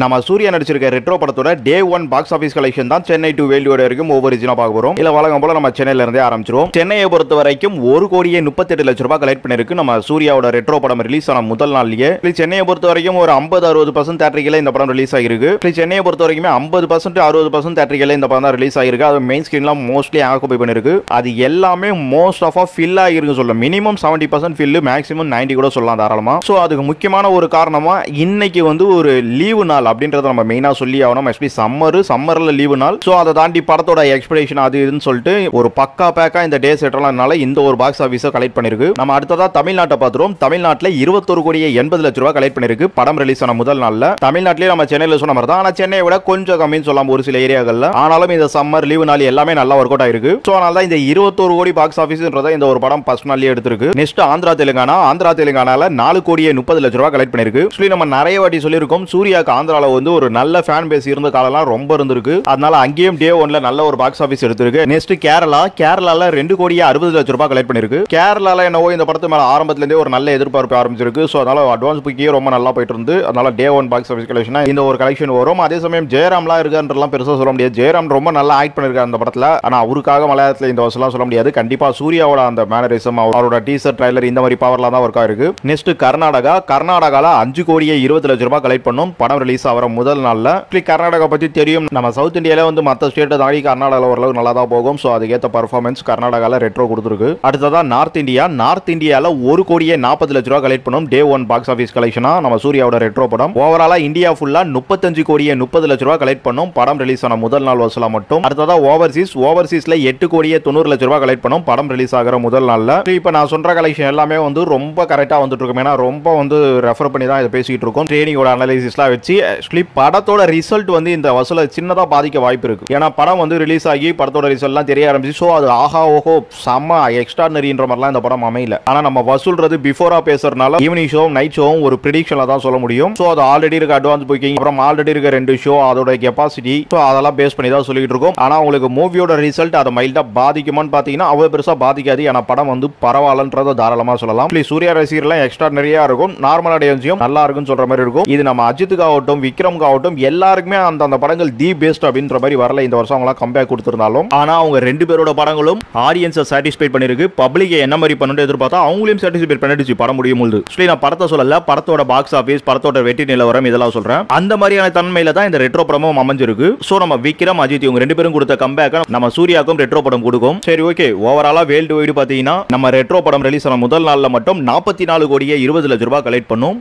நம்ம சூர்யா நடிச்சிருக்க ரெட்ரோ படத்தோட டே 1 box office collection தான் சென்னை டு வேல்யூர் வரைக்கும் ஒவ்வொரு பார்க்க போறோம். இல்ல வழக்கம் போல நம்ம சென்னையில இருந்தே ஆரம்பிச்சிரும். சென்னையை பொறுத்த வரைக்கும் 1,38,00,000 ரூபாய் கலெக்ட் பண்ணிருக்கு. நம்ம சூர்யாவோட ரெட்ரோ படம் ரிலீஸ் ஆன முதல் நாள்லயே சென்னையை பொறுத்த வரைக்கும் ஒரு 50-60% தியேட்டரிக்கல இந்த படம் ரிலீஸ் ஆகிருக்கு. சென்னையை பொறுத்த வரைக்கும் 50% 60% தியேட்டரிக்கல இந்த படம் தான் ரிலீஸ் ஆகிருக்கு. அது மெயின் ஸ்கிரீன்ல மோஸ்ட்லி ஆக்குபை பண்ணிருக்கு. அது எல்லாமே மோஸ்ட் ஆஃப் ஃபில் ஆகிருக்கு சொல்ல. மினிமம் 70% ஃபில், மேக்ஸிமம் 90 கூட சொல்லலாம் தாராளமா. சோ அதுக்கு முக்கியமான ஒரு காரணமா இன்னைக்கு வந்து ஒரு லீவு நாள் அப்படின்றத நம்ம மெயினா சொல்லி ஆகணும். எஸ்பெஷலி சம்மர்ல லீவு நாள். சோ அதை தாண்டி படத்தோட எக்ஸ்பெக்டேஷன் அது இதுன்னு சொல்லிட்டு ஒரு பக்கா பேக்கா இந்த டே செட்டலானால இந்த ஒரு பாக்ஸ் ஆபீஸை கலெக்ட் பண்ணிருக்கு. நம்ம அடுத்ததா தமிழ்நாட்டை பார்த்துறோம். தமிழ்நாட்டில் 21,80,00,000 ரூபாய் கலெக்ட் பண்ணிருக்கு படம் ரிலீஸ் ஆன முதல் நாள்ல. தமிழ்நாட்டிலே நம்ம சென்னையில சொன்ன மாதிரி தான், ஆனா சென்னையை விட கொஞ்சம் கம்மின்னு சொல்லலாம் ஒரு சில ஏரியாக்கள்ல. ஆனாலும் இந்த சம்மர் லீவு நாள் எல்லாமே நல்லா ஒர்க் அவுட் ஆயிருக்கு. சோ அதனால தான் இந்த 21 கோடி பாக்ஸ் ஆபீஸ்ன்றத இந்த ஒரு படம் ஃபர்ஸ்ட் நாள்லயே எடுத்திருக்கு. நெக்ஸ்ட் ஆந்திரா தெலுங்கானால 4,30,00,000 ரூபாய் கலெக்ட் பண்ணிருக்கு. ஆக்சுவலி நம்ம நிறைய வாட்டி சொல்லியிருக்கோம், சூர்யாக்கு ஆந்திரால வந்து ஒரு நல்ல ஃபேன் பேஸ் இருந்த காலம்லாம் ரொம்ப இருந்திருக்கு. அதனால அங்கேயும் டே 1ல நல்ல ஒரு பாக்ஸ் ஆபீஸ் எடுத்திருக்கு. நெக்ஸ்ட் கேரளால 2,60,00,000 ரூபாய் கலெக்ட் பண்ணிருக்கு. கேரளால என்னவோ இந்த படத்து மேல ஆரம்பத்துல இருந்தே ஒரு நல்ல எதிர்பார்ப்பு ஆரம்பிச்சிருக்கு. சோ அதனால அட்வான்ஸ் புக்கியே ரொம்ப நல்லா போயிட்டு இருந்து, அதனால டே 1 பாக்ஸ் ஆபீஸ் கலெக்ஷன் இந்த ஒரு கலெக்ஷன் வரும். அதே சமயம் ஜெயராம்லாம் இருக்கான்றலாம் பெருசா சொல்ல முடியாது. ஜெயராம் ரொம்ப நல்லா ஆக்ட் பண்ணிருக்காரு அந்த படத்துல. ஆனா அவருக்காக மலையாளத்துல இந்த வருஷம் சொல்ல முடியாது. கண்டிப்பா சூர்யாவோட அந்த மேனரிசம், அவரோட டீசர் ட்ரைலர் இந்த மாதிரி பவர்லாம் தான் ஒர்க் ஆயிருக்கு. நெக்ஸ்ட் கர்நாடகால 5,20,00,000 ரூபாய் கலெக்ட் பண்ணும் படம் ரிலீஸ் ஆகிற முதல் நாள்ல. கர்நாடகா பத்தி தெரியும், நம்ம சவுத் இந்தியால வந்து மற்ற ஸ்டேட்டை தாண்டி கர்நாடகால ஓரளவு நல்லா தான் போகும். சோ அதுக்கேற்ற பர்ஃபார்மன்ஸ் கர்நாடகால ரெட்ரோ கொடுத்துருக்கு. அடுத்ததா நார்த் இந்தியால 1,40,00,000 ரூபாய் கலெக்ட் பண்ணும் டே 1 பாக்ஸ் ஆபீஸ் கலெக்ஷனா நம்ம சூர்யாவோட ரெட்ரோ படம். ஓவராலா இந்தியா ஃபுல்லா 35,30,00,000 ரூபாய் கலெக்ட் பண்ணும் படம் ரிலீஸ் ஆன முதல் நாள் வசூலா மட்டும். அடுத்ததா ஓவர்சீஸ்ல 8,90,00,000 ரூபாய் கலெக்ட் பண்ணும் படம் ரிலீஸ் ஆகிற முதல் நாள்ல. இப்ப நான் சொல்ற கலெக்ஷன் எல்லாமே வந்து ரொம்ப கரெக்டா வந்துட்டு இருக்கும். ஏன்னா ரொம்ப வந்து ரெஃபர் பண்ணி தான் இதை பேசிட்டு இருக்கோம். ட்ரெயினிங்கோட அனாலிசிஸ்லாம் வச்சு படத்தோட ரிசல்ட் வந்து இந்த வசூலை சின்னதா பாதிக்க வாய்ப்பு இருக்கு. ஏன்னா படம் வந்து ரிலீஸ் ஆகி படத்தோட ரிசல்ட்லாம் தெரிய ஆரம்பிச்சு. சோ அது ஆஹா ஓஹோ செம்ம எக்ஸ்ட்ரானரின்ற மாதிரிலாம் இந்த படம் அமையல. ஆனா நம்ம வசூல்றது பிஃபோரா பேசுறதுனால ஈவினிங் ஷோ நைட் ஷோவும் ஒரு ப்ரெடிக்ஷன்ல தான் சொல்ல முடியும். சோ அது ஆல்ரெடி இருக்க அட்வான்ஸ் புக்கிங், அப்புறம் ஆல்ரெடி இருக்க 2 ஷோ, அதோட கெபாசிட்டி, சோ அதெல்லாம் பேஸ் பண்ணி தான் சொல்லிட்டு இருக்கோம். ஆனா உங்களுக்கு மூவியோட ரிசல்ட் அதை மைல்டா பாதிக்குமான்னு பாத்தீங்கன்னா அவ்வளவு பெருசா பாதிக்காது. ஆனா படம் வந்து பரவாயில்லன்றத தாராளமா சொல்லலாம். சூர்யா ரசிகர்லாம் எக்ஸ்ட்ரானரியா இருக்கும், நார்மல் ஆடியன்ஸையும் நல்லா இருக்குன்னு சொல்ற மாதிரி இருக்கும். இது நம்ம அஜித்துக்காகட்டும் விக்ரம்காகட்டும் எல்லாருக்குமே அந்த படங்கள் தி பெஸ்ட் அப்படின்ற மாதிரி வரல இந்த வருஷம். அவங்க கம்பேக் கொடுத்திருந்தாலும் ஆனா அவங்க 2 பேரோட படங்களும் ஆடியன்ஸை சாட்டிஸ்ஃபை பண்ணிருக்கு. பப்ளிக்கை என்ன மாதிரி பண்ணணும் எதிர்பார்த்தா அவங்களையும் சாட்டிஸ்ஃபை பண்ணிடுச்சு படம் முடியும் போது. நான் படத்தை சொல்லல, படத்தோட பாக்ஸ் ஆபீஸ், படத்தோட வெற்றி நிலவரம் இதெல்லாம் சொல்றேன். அந்த மாதிரியான தன்மையில தான் இந்த ரெட்ரோ படமும் அமைஞ்சிருக்கு. சோ நம்ம விக்ரம் அஜித் இவங்க 2 பேரும் கொடுத்த கம்பேக் நம்ம சூர்யாக்கும் ரெட்ரோ படம் கொடுக்கும். சரி ஓகே, ஓவராலா வேர்ல்டு வைடு பாத்தீங்கன்னா நம்ம ரெட்ரோ படம் ரிலீஸ் ஆன முதல் நாள்ல மட்டும் 44,20,00,000 ரூபாய் கலெக்ட் பண்ணும்.